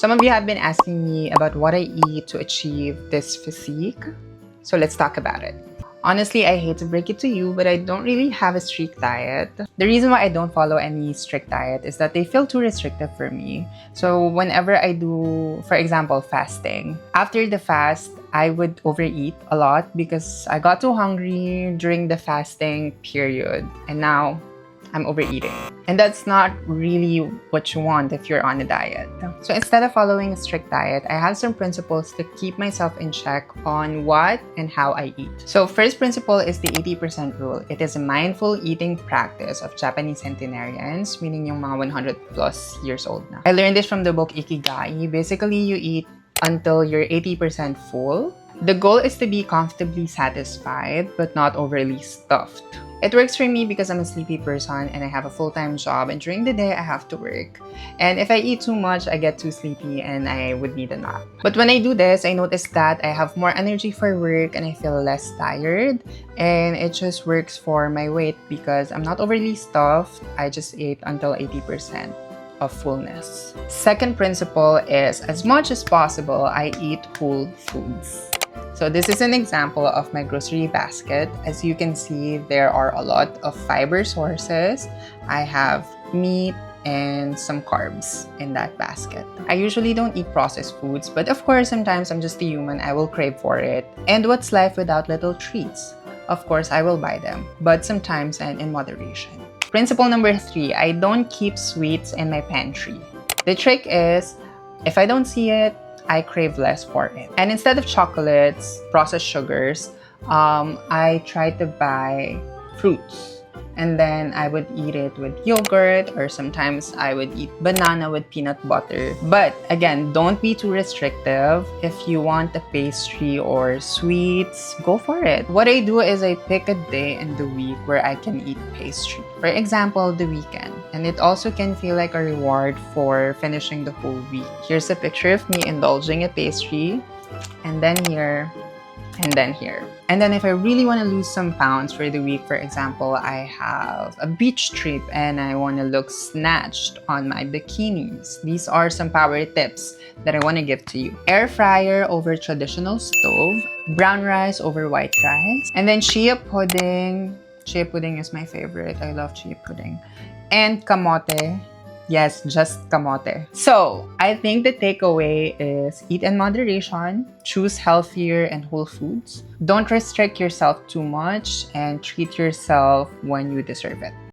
Some of you have been asking me about what I eat to achieve this physique, so let's talk about it. Honestly, I hate to break it to you, but I don't really have a strict diet. The reason why I don't follow any strict diet is that they feel too restrictive for me. So whenever I do, for example, fasting, after the fast, I would overeat a lot because I got too hungry during the fasting period. And now I'm overeating. And that's not really what you want if you're on a diet. So instead of following a strict diet, I have some principles to keep myself in check on what and how I eat. So first principle is the 80% rule. It is a mindful eating practice of Japanese centenarians, meaning yung mga 100 plus years old na. I learned this from the book Ikigai. Basically, you eat until you're 80% full. The goal is to be comfortably satisfied, but not overly stuffed. It works for me because I'm a sleepy person and I have a full-time job, and during the day I have to work. And if I eat too much, I get too sleepy and I would need a nap. But when I do this, I notice that I have more energy for work and I feel less tired. And it just works for my weight because I'm not overly stuffed. I just ate until 80% of fullness. Second principle is, as much as possible, I eat whole foods. So this is an example of my grocery basket. As you can see, there are a lot of fiber sources. I have meat and some carbs in that basket. I usually don't eat processed foods, but of course, sometimes I'm just a human. I will crave for it. And what's life without little treats? Of course, I will buy them, but sometimes and in moderation. Principle number 3, I don't keep sweets in my pantry. The trick is, if I don't see it, I crave less for it. And instead of chocolates, processed sugars, I try to buy fruits. And then I would eat it with yogurt, or sometimes I would eat banana with peanut butter. But again, don't be too restrictive. If you want a pastry or sweets, go for it. What I do is I pick a day in the week where I can eat pastry. For example, the weekend. And it also can feel like a reward for finishing the whole week. Here's a picture of me indulging a pastry, and then here, and then here. And then if I really want to lose some pounds for the week, for example, I have a beach trip and I want to look snatched on my bikinis. These are some power tips that I want to give to you. Air fryer over traditional stove, brown rice over white rice, and then chia pudding. Chia pudding is my favorite. I love chia pudding. And kamote. Yes, just kamote. So, I think the takeaway is eat in moderation, choose healthier and whole foods. Don't restrict yourself too much, and treat yourself when you deserve it.